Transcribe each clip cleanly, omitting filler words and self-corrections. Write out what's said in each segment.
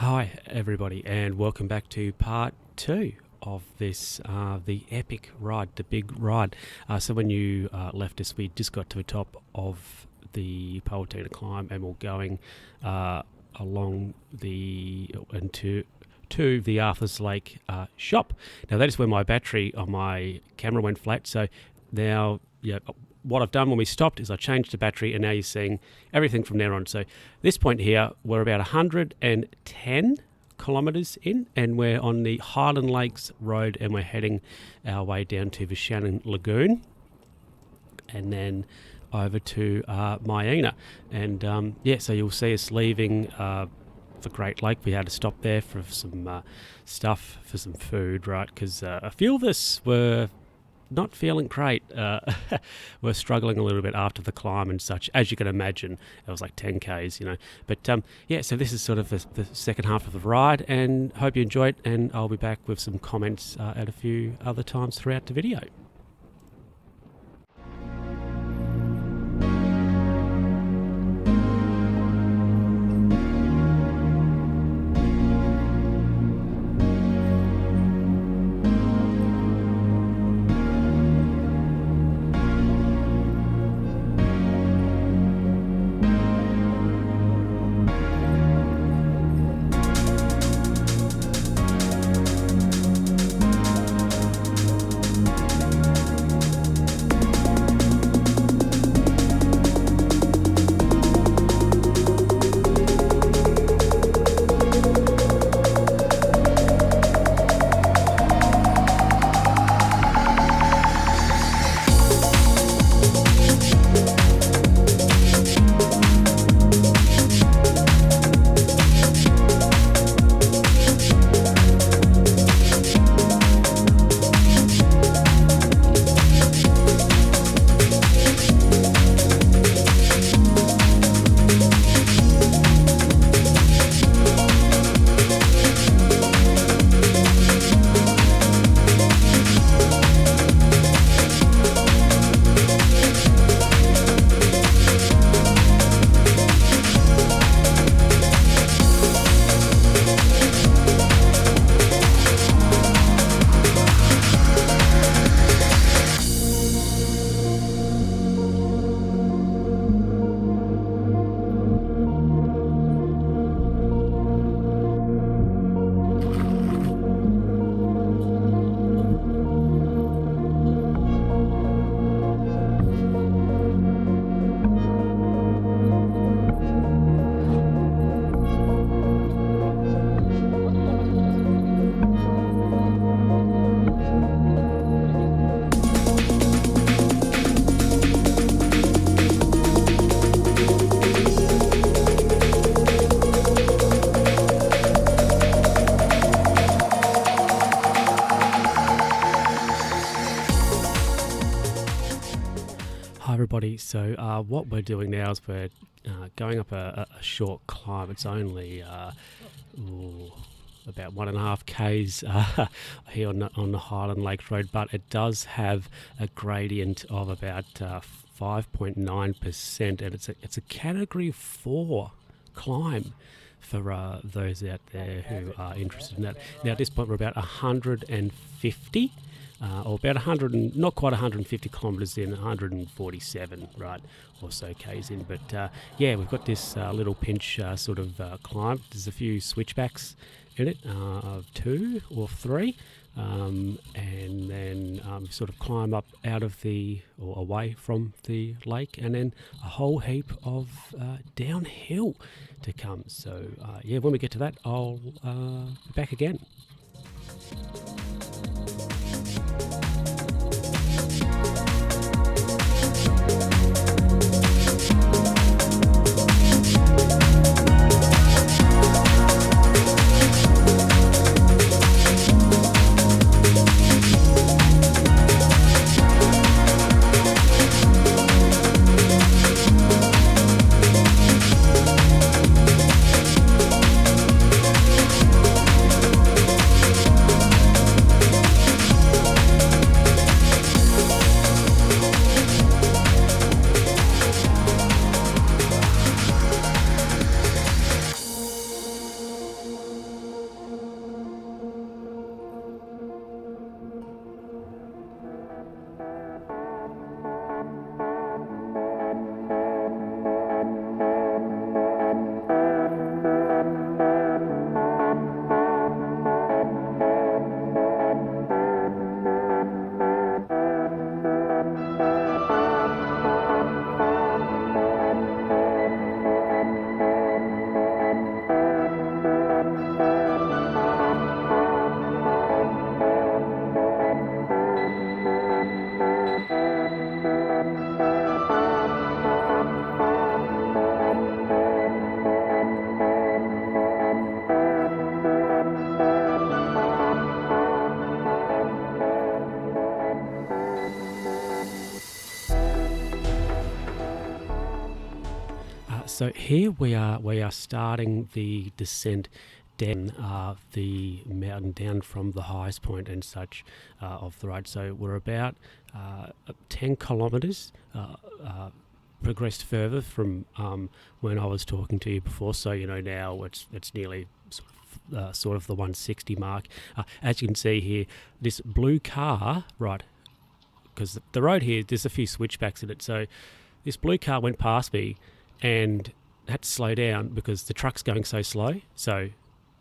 Hi everybody, and welcome back to part 2 of this, the epic ride, the big ride. So when you left us, we just got to the top of the Pawatina climb, and we're going along to the Arthur's Lake shop. Now that is where my battery on my camera went flat, so now what I've done when we stopped is I changed the battery, and now you're seeing everything from there on. So this point here, we're about 110 kilometres in, and we're on the Highland Lakes Road, and we're heading our way down to the Shannon Lagoon and then over to Miena. And so you'll see us leaving the Great Lake. We had to stop there for some stuff, for some food, right? Because a few of us were not feeling great. We're struggling a little bit after the climb and such, as you can imagine. It was like 10 Ks, But so this is sort of the second half of the ride, and hope you enjoy it, and I'll be back with some comments at a few other times throughout the video. Hi everybody, so what we're doing now is we're going up a short climb. It's only about 1.5 Ks here on the Highland Lakes Road, but it does have a gradient of about 5.9%, and it's a category 4 climb for those out there who are interested in that. Now at this point we're about 150 or about 100, and not quite 150 kilometres in, 147, right, or so Ks in. But we've got this little pinch sort of climb. There's a few switchbacks in it, of 2 or 3, and then sort of climb up out of or away from the lake, and then a whole heap of downhill to come. So when we get to that, I'll be back again. So here we are starting the descent down the mountain, down from the highest point and such of the ride. So we're about 10 kilometres progressed further from when I was talking to you before. So now it's nearly sort of the 160 mark. As you can see here, this blue car, right? Because the road here, there's a few switchbacks in it. So this blue car went past me and had to slow down because the truck's going so slow. So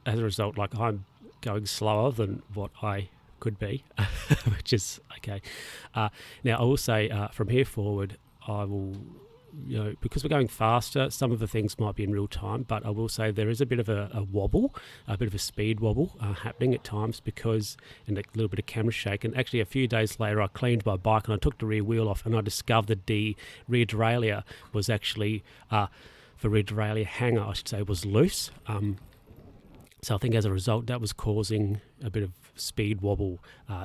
as a result, I'm going slower than what I could be, which is okay. Now I will say from here forward, I will, because we're going faster, some of the things might be in real time, but I will say there is a bit of a wobble, a bit of a speed wobble happening at times and a little bit of camera shake. And actually a few days later, I cleaned my bike and I took the rear wheel off and I discovered the rear derailleur was actually, the rear derailleur hanger, I should say, was loose. So I think as a result, that was causing a bit of speed wobble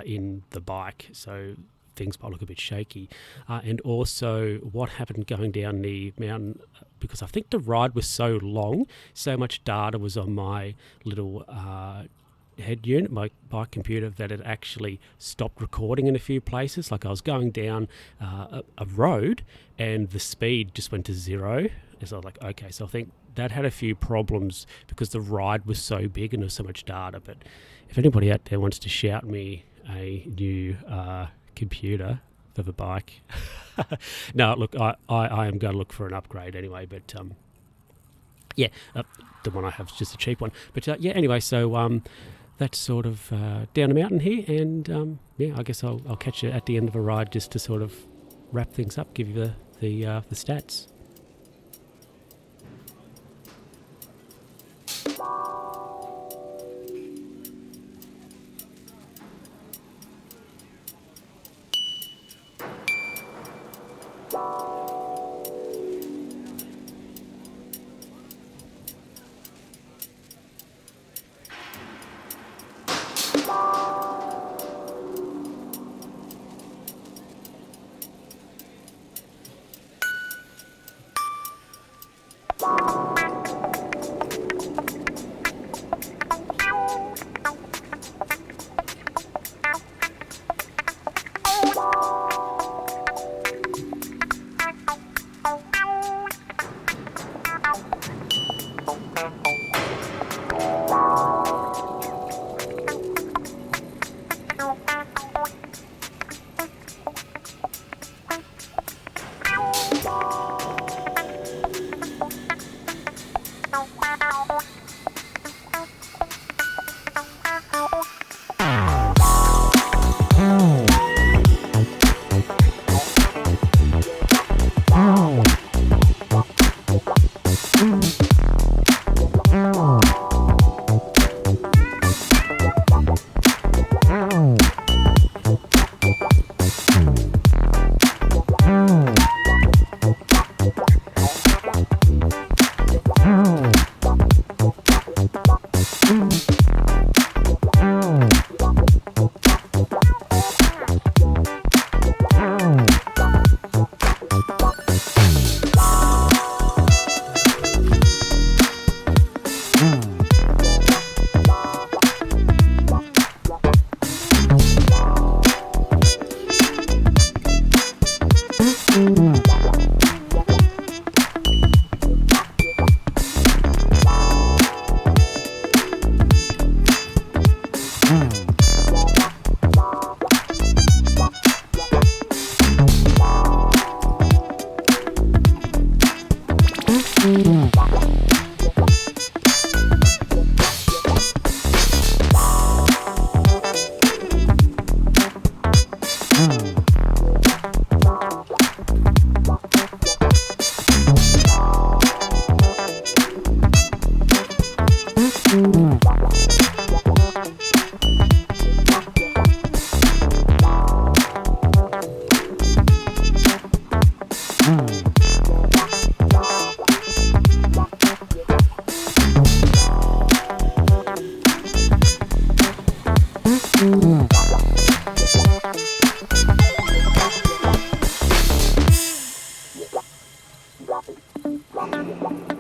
in the bike. So things might look a bit shaky. And also what happened going down the mountain, because I think the ride was so long, so much data was on my little head unit, my bike computer, that it actually stopped recording in a few places. Like I was going down a road and the speed just went to 0. And so I was like, okay, so I think that had a few problems because the ride was so big and there was so much data. But if anybody out there wants to shout me a new computer for the bike, no, look, I am going to look for an upgrade anyway. But the one I have is just a cheap one. But anyway, so that's sort of down the mountain here, and I guess I'll catch you at the end of a ride just to sort of wrap things up, give you the stats. Rock it.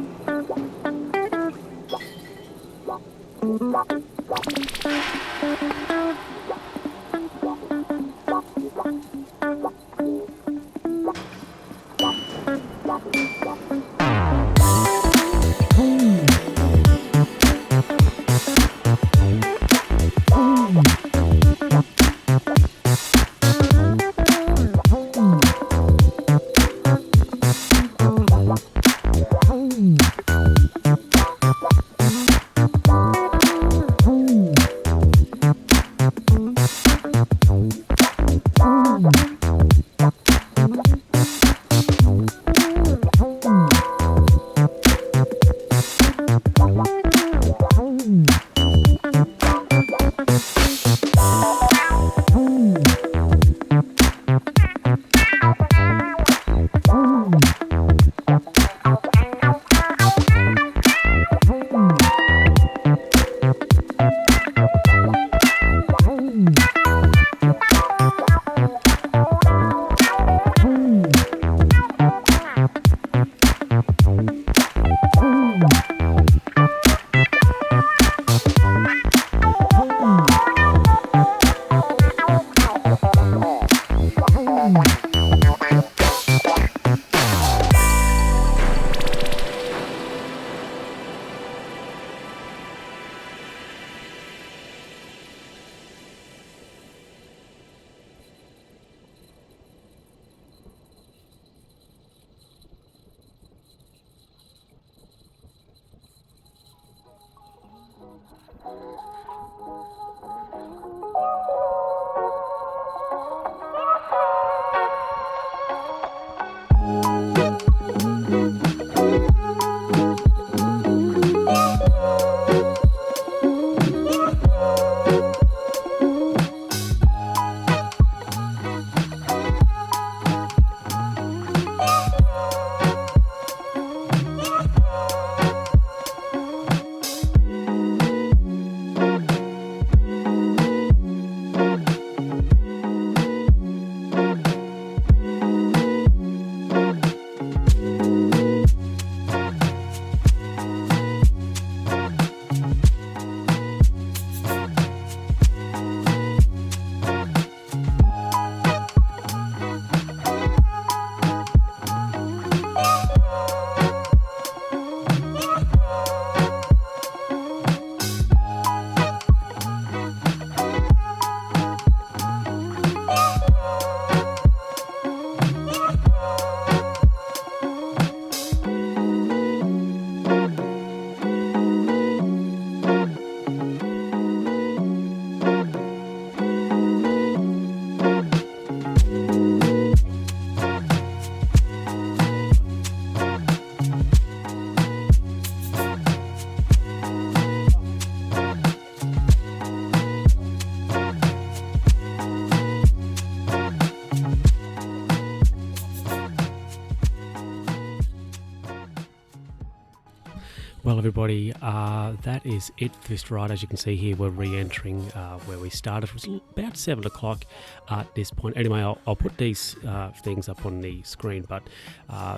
Well, everybody, that is it for this ride. As you can see here, we're re-entering where we started. It was about 7 o'clock at this point. Anyway, I'll put these things up on the screen, but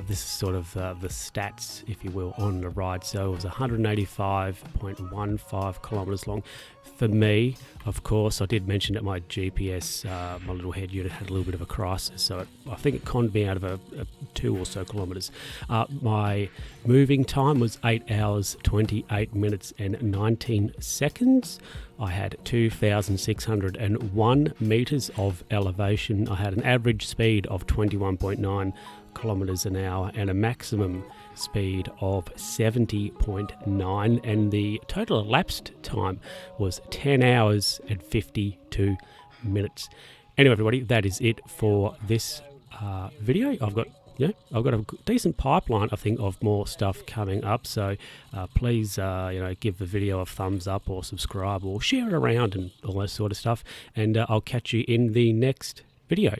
this is sort of the stats, if you will, on the ride. So it was 185.15 kilometres long. For me, of course, I did mention that my GPS, my little head unit, had a little bit of a crisis, so I think it conned me out of a 2 or so kilometres. My moving time was 8 hours, 28 minutes and 19 seconds. I had 2,601 metres of elevation. I had an average speed of 21.9 kilometres an hour and a maximum speed of 70.9, and the total elapsed time was 10 hours and 52 minutes. Anyway, everybody, that is it for this video. I've got a decent pipeline, I think, of more stuff coming up. So please, give the video a thumbs up or subscribe or share it around and all that sort of stuff. And I'll catch you in the next video.